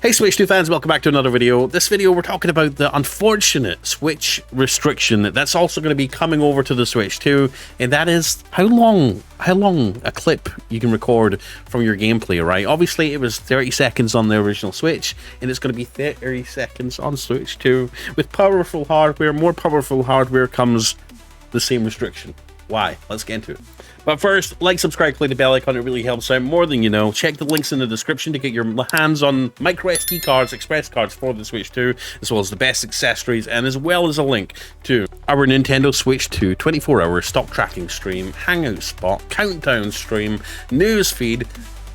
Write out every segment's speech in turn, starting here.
Hey Switch 2 fans, welcome back to another video. This video we're talking about the unfortunate Switch restriction that's also going to be coming over to the Switch 2, and that is how long a clip you can record from your gameplay, right? Obviously it was 30 seconds on the original Switch, and it's going to be 30 seconds on Switch 2. With powerful hardware, more powerful hardware comes the same restriction. Why? Let's get into it. But first, like, subscribe, click the bell icon, it really helps out more than you know. Check the links in the description to get your hands on micro SD cards, express cards for the Switch 2, as well as the best accessories, and as well as a link to our Nintendo Switch 2 24-hour stock tracking stream, hangout spot, countdown stream, news feed,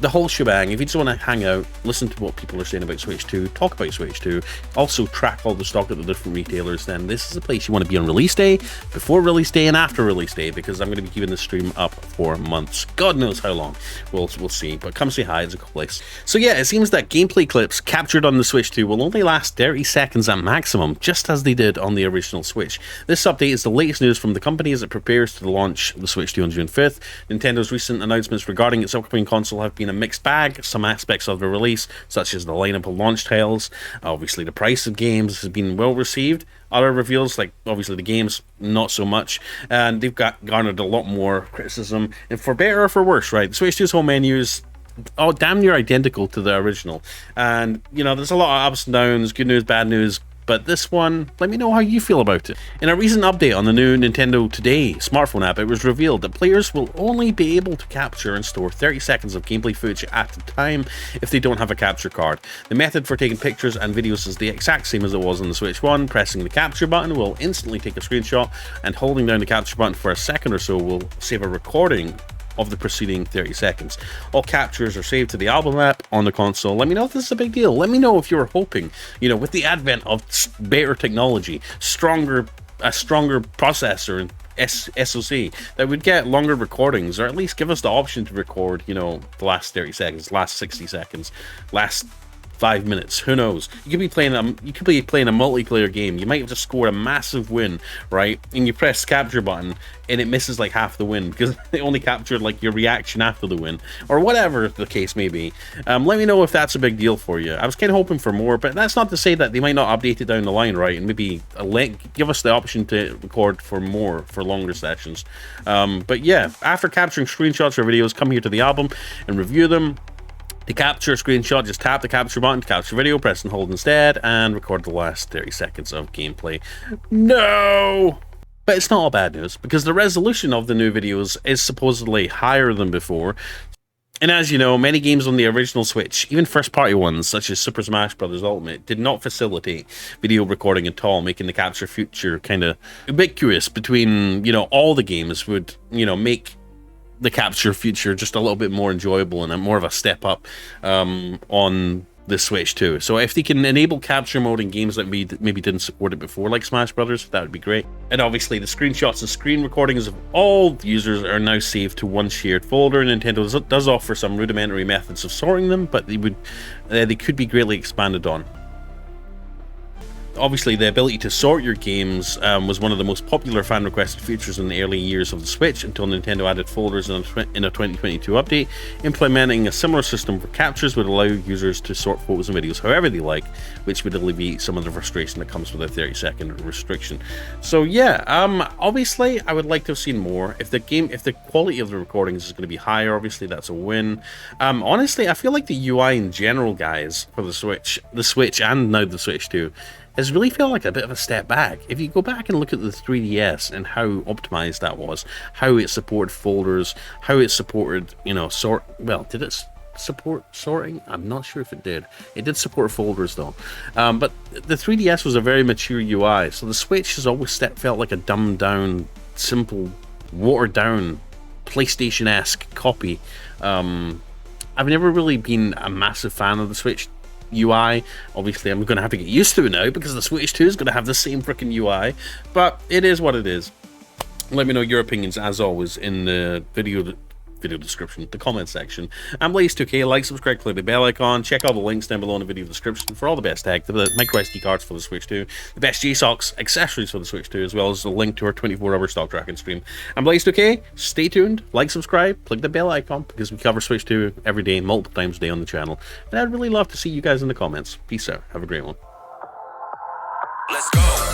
the whole shebang. If you just want to hang out, listen to what people are saying about Switch 2, talk about Switch 2, also track all the stock at the different retailers, then this is a place you want to be on release day, before release day, and after release day, because I'm going to be keeping the stream up for months. God knows how long. We'll see, but come say hi, it's a cool place. So yeah, it seems that gameplay clips captured on the Switch 2 will only last 30 seconds at maximum, just as they did on the original Switch. This update is the latest news from the company as it prepares to launch the Switch 2 on June 5th. Nintendo's recent announcements regarding its upcoming console have been a mixed bag. Some aspects of the release, such as the lineup of launch titles, obviously the price of games, has been well received. Other reveals, like obviously the games, not so much, and they've garnered a lot more criticism, and for better or for worse, right? The Switch 2's home menus damn near identical to the original, and you know, there's a lot of ups and downs, good news, bad news. But this one, let me know how you feel about it. In a recent update on the new Nintendo Today smartphone app, it was revealed that players will only be able to capture and store 30 seconds of gameplay footage at a time if they don't have a capture card. The method for taking pictures and videos is the exact same as it was on the Switch 1. Pressing the capture button will instantly take a screenshot, and holding down the capture button for a second or so will save a recording of the preceding 30 seconds. All captures are saved to the album app on the console. Let me know if this is a big deal. Let me know if you're hoping, you know, with the advent of better technology, a stronger processor and SoC, that would get longer recordings, or at least give us the option to record, you know, the last 30 seconds, last 60 seconds, last 5 minutes, who knows? You could be playing a multiplayer game. You might have just scored a massive win, right? And you press capture button and it misses like half the win because they only captured like your reaction after the win, or whatever the case may be. Let me know if that's a big deal for you. I was kind of hoping for more, but that's not to say that they might not update it down the line, right? And maybe give us the option to record for longer sessions. But yeah, after capturing screenshots or videos, come here to the album and review them. To capture a screenshot, just tap the capture button to capture video, press and hold instead, and record the last 30 seconds of gameplay. No! But it's not all bad news, because the resolution of the new videos is supposedly higher than before. And as you know, many games on the original Switch, even first-party ones, such as Super Smash Bros. Ultimate, did not facilitate video recording at all, making the capture feature kind of ubiquitous between, you know, all the games would, you know, make the capture feature just a little bit more enjoyable and more of a step up on the Switch 2. So if they can enable capture mode in games that maybe didn't support it before, like Smash Brothers, that would be great. And obviously the screenshots and screen recordings of all users are now saved to one shared folder. Nintendo does offer some rudimentary methods of sorting them, but they could be greatly expanded on. Obviously, the ability to sort your games was one of the most popular fan-requested features in the early years of the Switch, until Nintendo added folders in a 2022 update. Implementing a similar system for captures would allow users to sort photos and videos however they like, which would alleviate some of the frustration that comes with a 30-second restriction. So yeah, obviously, I would like to have seen more. If the quality of the recordings is going to be higher, obviously that's a win. Honestly, I feel like the UI in general, guys, for the Switch and now the Switch 2, has really felt like a bit of a step back. If you go back and look at the 3DS and how optimized that was, how it supported folders, how it supported, you know, did it support sorting? I'm not sure if it did. It did support folders though. But the 3DS was a very mature UI, so the Switch has always felt like a dumbed down, simple, watered down, PlayStation-esque copy. I've never really been a massive fan of the Switch UI. Obviously I'm going to have to get used to it now because the Switch 2 is going to have the same freaking UI, but it is what it is. Let me know your opinions as always in the video video description, the comment section. I'm Blaze2K. Like, subscribe, click the bell icon. Check out the links down below in the video description for all the best tech, the micro SD cards for the Switch 2, the best G-Socks accessories for the Switch 2, as well as a link to our 24-hour stock tracking stream. I'm Blaze2K. Stay tuned. Like, subscribe, click the bell icon, because we cover Switch 2 every day, multiple times a day on the channel. And I'd really love to see you guys in the comments. Peace out. Have a great one. Let's go.